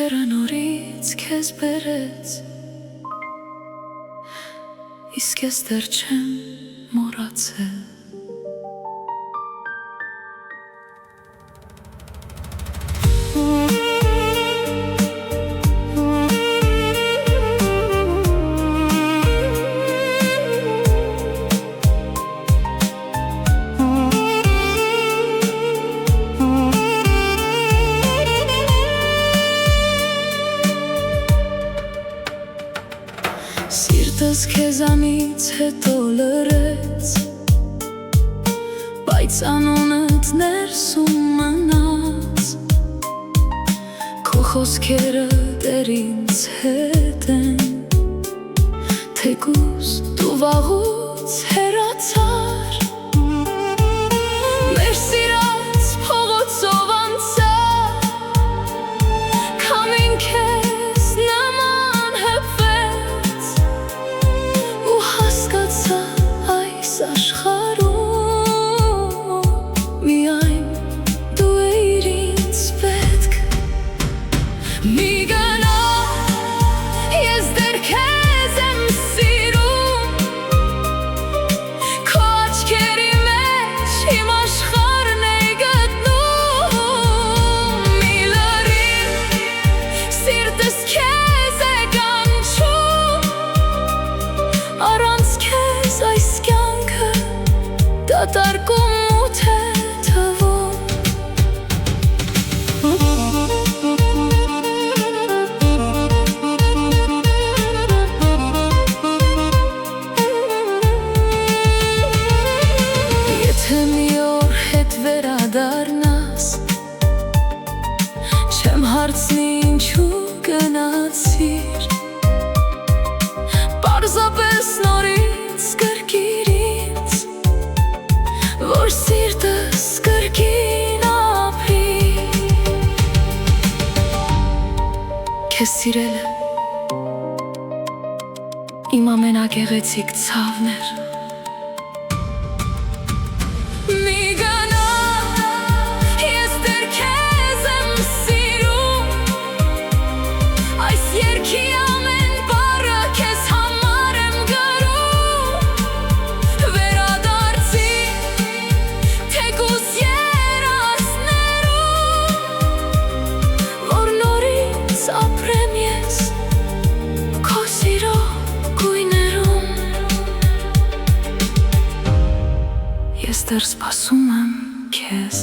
Աչքերը նորից քեզ բերեց, իսկ ես դեռ չեմ մոռացել։ Սիրտս քեզանից հետո լրեց, բայց անունդ ներսում մնաց, քո խոսքերը դեռ ինձ հետ են, թեկուզ դու վաղուց հեռացար, մեր սիրած փողոցով անցա, քամին քեզ նման հպվեց, ու հասկացա այս աշխարհում միայն դու էիր ինձ պետք։ Մի գնա, ես դեռ քեզ եմ սիրում, քո աչքերի մեջ իմ աշխարհն է գտնում, մի լրիվ սիրտս քեզ է կանչում, առանց քեզ այս կյանքը դատարկ ու մութ է թվում։ Եթե մի օր հետ վերադառնաս, չեմ հարցնի ինչու գնացիր, պարզապես նորից կրկիր ինձ, որ սիրտս կրկին ապրի։ Քեզ սիրելը իմ ամենագեղեցիկ ցավն էր։ Մի գնա, ես դեռ քեզ եմ սիրում, այս երգի ամեն բառը քեզ համար եմ գրում, վերադարձի թեկուզ երազներում, որ նորից ապրեմ ես քո սիրո գույներում։ Ես դեռ սպասում եմ քեզ։